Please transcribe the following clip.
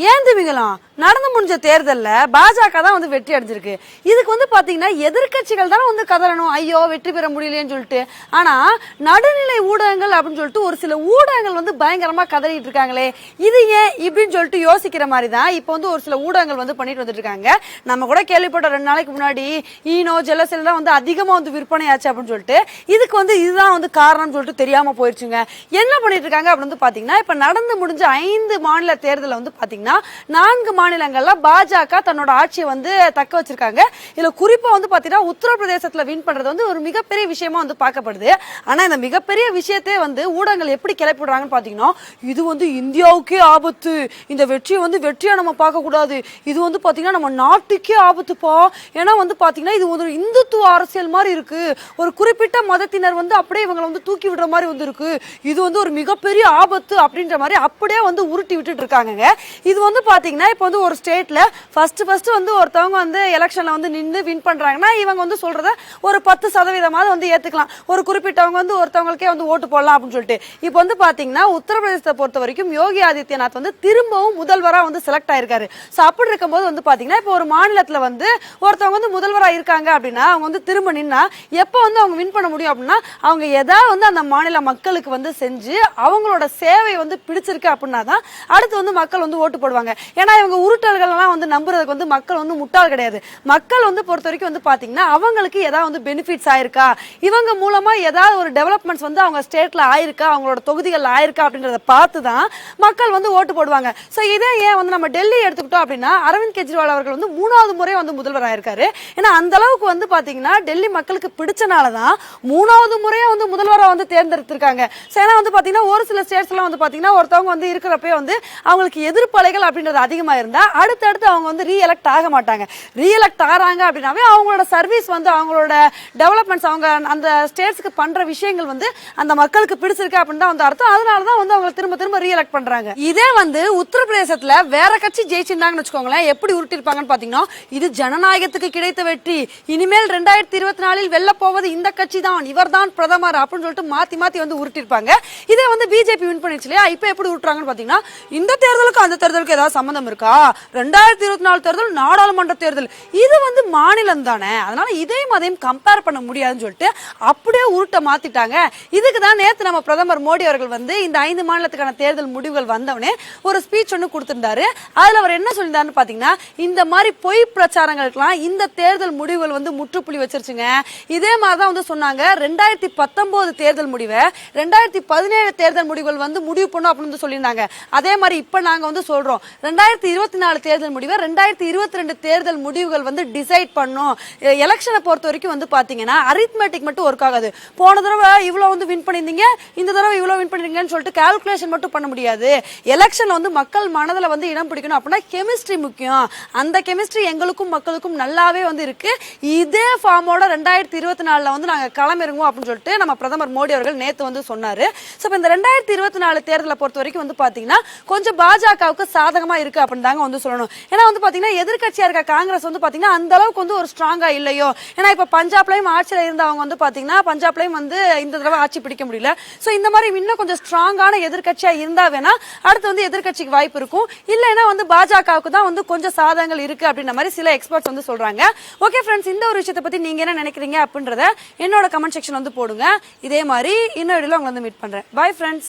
ஏன் திமிங்கலம் நடந்து முடிஞ்ச தேர்தல்ல பாஜக தான் வந்து வெற்றி அடைஞ்சிருக்கு. இதுக்கு வந்து பாத்தீங்கன்னா எதிர்கட்சிகள் தான் வந்து கதறணும், ஐயோ வெற்றி பெற முடியலன்னு சொல்லிட்டு. ஆனா நடுநிலை ஊடகங்கள் அப்படின்னு சொல்லிட்டு ஒரு சில ஊடகங்கள் வந்து பயங்கரமா கதறிட்டு இருக்காங்களே, இது ஏன் இப்படின்னு சொல்லிட்டு யோசிக்கிற மாதிரி தான் இப்போ வந்து ஒரு சில ஊடகங்கள் வந்து பண்ணிட்டு வந்துட்டு இருக்காங்க. நம்ம கூட கேள்விப்பட்ட 2 நாளைக்கு முன்னாடி ஈனோ ஜெலசெல் தான் வந்து அதிகமா வந்து விற்பனை ஆச்சு அப்படின்னு சொல்லிட்டு, இதுக்கு வந்து இதுதான் வந்து காரணம் சொல்லிட்டு தெரியாம போயிருச்சுங்க. என்ன பண்ணிட்டு இருக்காங்க அப்படின்னு வந்து பாத்தீங்கன்னா, இப்ப நடந்து முடிஞ்ச 5 மாநில தேர்தல் வந்து பாத்தீங்கன்னா 4 மாநிலங்கள்ல பாஜக தன்னோட ஆட்சியை வந்து தக்க வச்சிருக்காங்க. இதுல குறிப்பா வந்து பாத்தீங்கன்னா உத்தரப்பிரதேசத்துல வின் பண்றது வந்து ஒரு மிகப்பெரிய விஷயமா வந்து பார்க்கப்படுது. ஆனா இந்த மிகப்பெரிய விஷயத்தை வந்து ஊடகங்கள் எப்படி கிளப்பி விடுறாங்கன்னு பாத்தீங்கன்னா, இது வந்து இந்தியாவுக்கே ஆபத்து, இந்த வெற்றியை வந்து வெற்றியா நம்ம பார்க்க கூடாது, இது வந்து பாத்தீங்கன்னா நம்ம நாட்டுக்கே ஆபத்துப்பா, ஏன்னா வந்து பாத்தீங்கன்னா இது ஒரு இந்துத்துவ அரசியல் மாதிரி இருக்கு, ஒரு குறிப்பிட்ட மதத்தினர் வந்து அப்படியே இவங்களை வந்து தூக்கி விடுற மாதிரி வந்து இருக்கு, இது வந்து ஒரு மிகப்பெரிய ஆபத்து அப்படின்ற மாதிரி அப்படியே வந்து உருட்டி விட்டுட்டு இருக்காங்க. இது வந்து பாத்தீங்கன்னா இப்ப வந்து ஒரு ஸ்டேட்ல ஃபர்ஸ்ட் வந்து ஒருத்தவங்க வந்து எலெக்ஷன்ல வந்து நின்று வின் பண்றாங்கன்னா இவங்க வந்து சொல்றத ஒரு 10% வந்து ஏத்துக்கலாம், ஒரு குறிப்பிட்டவங்க வந்து ஒருத்தவங்களுக்கே வந்து ஓட்டு போடலாம் அப்படின்னு சொல்லிட்டு. இப்போ வந்து பாத்தீங்கன்னா உத்தரப்பிரதேசத்தை பொறுத்த வரைக்கும் யோகி ஆதித்யநாத் வந்து திரும்பவும் முதல்வரா வந்து செலக்ட் ஆயிருக்காரு. சோ அப்படி இருக்கும்போது வந்து பாத்தீங்கன்னா இப்போ ஒரு மாநிலத்துல வந்து ஒருத்தவங்க வந்து முதல்வரா இருக்காங்க அப்படின்னா அவங்க வந்து திரும்ப நின்னா எப்போ வந்து அவங்க வின் பண்ண முடியும் அப்படின்னா, அவங்க ஏதாவது வந்து அந்த மாநில மக்களுக்கு வந்து செஞ்சு அவங்களோட சேவை வந்து பிடிச்சிருக்கு அப்படின்னா தான் அடுத்து வந்து மக்கள் வந்து ஓட்டு போடுவாங்க. ஏன்னா இவங்க உருட்டல்கள் எல்லாம் வந்து நம்புறதுக்கு வந்து மக்கள் வந்து முட்டாள் கிடையாது. மக்கள் வந்து பொறுத்த வரைக்கும் வந்து பாத்தீங்கன்னா அவங்களுக்கு ஏதாவது வந்து பெனிஃபிட்ஸ் ஆயிருக்கா, இவங்க மூலமா ஏதாவது ஒரு டெவலப்மெண்ட்ஸ் வந்து அவங்க ஸ்டேட்ல ஆயிருக்கா, அவங்களோட தொகுதிகள் ஆயிருக்கா அப்படின்றத பார்த்து தான் மக்கள் வந்து ஓட்டு போடுவாங்க. சோ இதே ஏன் வந்து நம்ம டெல்லி எடுத்துக்கிட்டோம் அப்படின்னா, அரவிந்த் கெஜ்ரிவால் அவர்கள் வந்து 3வது முறை வந்து முதல்வர் ஆயிருக்காரு. ஏன்னா அந்த அளவுக்கு வந்து பாத்தீங்கன்னா டெல்லி மக்களுக்கு பிடிச்சனாலதான் 3வது முறையா வந்து முதல்வரா வந்து தேர்ந்தெடுத்திருக்காங்க. ஏன்னா வந்து பாத்தீங்கன்னா ஒரு சில ஸ்டேட்ஸ் எல்லாம் வந்து பாத்தீங்கன்னா ஒருத்தவங்க வந்து இருக்கிறப்ப வந்து அவங்களுக்கு எதிர்ப்பலைகள் அப்படின்றது அதிகமா இருந்தா அடுத்தடுத்து அவங்க வந்து ரீஎலக்ட் ஆக மாட்டாங்க. ரீஎலக்ட் ஆறாங்க அப்படின்னாவே அவங்களோட சர்வீஸ் வந்து அவங்களோட டெவலப்மெண்ட்ஸ் அவங்க அந்த ஸ்டேட்ஸ்க்கு பண்ற விஷயங்கள் வந்து அந்த மக்களுக்கு பிடிச்சிருக்கு அப்படின்னு தான் வந்து அர்த்தம். அதனாலதான் வந்து அவங்க திரும்ப திரும்ப ரீஎலக்ட் பண்றாங்க. இதே வந்து உத்தரப்பிரதேசத்துல வேற கட்சி ஜெயிச்சிருந்தாங்கன்னு வச்சுக்கோங்களேன், எப்படி உருட்டிருப்பாங்கன்னு பாத்தீங்கன்னா, இது ஜனநாயகத்துக்கு கிடைத்த வெற்றி, இனிமேல் 2024 வெல்ல போவது இந்த கட்சி தான், இவர் தான் பிரதமர் அப்படின்னு சொல்லிட்டு மாத்தி மாத்தி வந்து உருட்டிருப்பாங்க. இதே வந்து பிஜேபி வின் பண்ணிச்சு இல்லையா, இப்ப எப்படி உருட்டுறாங்கன்னு பாத்தீங்கன்னா, இந்த தேர்தலுக்கு அந்த தேர்தலுக்கு ஏதாவது சம்பந்தம் இருக்கா, 2024 தேர்தல் நாடாளுமன்ற தேர்தல், இது வந்து மாநிலம் தானே, அதனால இதையும் அதையும் கம்பேர் பண்ண முடியாதுன்னு சொல்லிட்டு அப்படியே உருட்ட மாத்திட்டாங்க. இதுக்கு தான் நேத்து நம்ம பிரதமர் மோடி அவர்கள் வந்து இந்த 5 மாநிலத்துக்கான தேர்தல் முடிவுகள் வந்தவனே ஒரு ஸ்பீச் ஒன்று கொடுத்திருந்தாரு. அதுல அவர் என்ன சொல்லியிருந்தாருன்னு பாத்தீங்கன்னா, இந்த மாதிரி பொய் பிரச்சாரங்களுக்கெல்லாம் இந்த தேர்தல் முடிவுகள் வந்து முற்றுப்புள்ளி வச்சிருச்சுங்க. இதே மாதிரிதான் வந்து சொன்னாங்க 2019 தேர்தல் முடிவை 2017 தேர்தல் முடிவுகள் வந்து முடிவு பண்ணும் அப்படின்னு சொல்லியிருந்தாங்க. அதே மாதிரி இப்ப நாங்க வந்து சொல்றோம் 2024 தேர்தல் முடிவை 2022 தேர்தல் முடிவுகள் வந்து டிசைட் பண்ணும். எலெக்ஷனை பொறுத்த வரைக்கும் வந்து பாத்தீங்கன்னா அரித்மெட்டிக் மட்டும் ஒர்க் ஆகாது. போன தடவை இவ்வளவு வந்து வின் பண்ணிருந்தீங்க, இந்த தடவை இவ்வளவு வின் பண்ணிருக்கீங்கன்னு சொல்லிட்டு கால்குலேஷன் மட்டும் பண்ண முடியாது. எலெக்ஷன்ல வந்து மக்கள் மனதில் வந்து இடம் பிடிக்கணும் அப்படின்னா கெமிஸ்ட்ரி முக்கியம். அந்த கெமிஸ்ட்ரி எங்களுக்கும் மக்களுக்கும் நல்லாவே வந்து இருக்கு. இதே ஃபார்மோட 2024 வந்து நாங்க களமிறங்குவோம் அப்படின்னு சொல்லிட்டு நம்ம பிரதமர் மோடி அவர்கள் நேத்து வந்து சொன்னாரு. சோ இந்த 2024 தேர்தலை பொறுத்த வரைக்கும் வந்து பாத்தீங்கன்னா கொஞ்சம் பாஜகவுக்கு சாதகமா இருக்கு அப்படின்னு தாங்க வந்து சொல்லணும். ஏன்னா வந்து பாத்தீங்கன்னா எதிர்கட்சியா இருக்க காங்கிரஸ் வந்து பாத்தீங்கன்னா அந்த அளவுக்கு வந்து ஒரு ஸ்ட்ராங்கா இல்லையோ. ஏன்னா இப்ப பஞ்சாப்லயும் ஆட்சியில இருந்தவங்க வந்து பாத்தீங்கன்னா பஞ்சாப்லயும் வந்து இந்த தடவை ஆட்சி பிடிக்க முடியல. சோ இந்த மாதிரி இன்னும் கொஞ்சம் ஸ்ட்ராங்கான எதிர்கட்சியா இருந்தா வேணா அடுத்து வந்து எதிர்கட்சிக்கு வாய்ப்பு இருக்கும். இல்லைன்னா வந்து பாஜகவுக்கு தான் வந்து கொஞ்சம் சாதகங்கள் இருக்கு அப்படின்ற மாதிரி சில எக்ஸ்பர்ட்ஸ் வந்து சொல்றாங்க. ஓகே ஃப்ரெண்ட்ஸ், இந்த ஒரு விஷயத்தை பத்தி நீங்க என்ன நினைக்கிறீங்க அப்படின்றத என்னோட கமெண்ட் செக்ஷன் வந்து போடுங்க. இதே மாதிரி இன்னொரு வீடியோல உங்களை வந்து மீட் பண்றேன். Bye friends.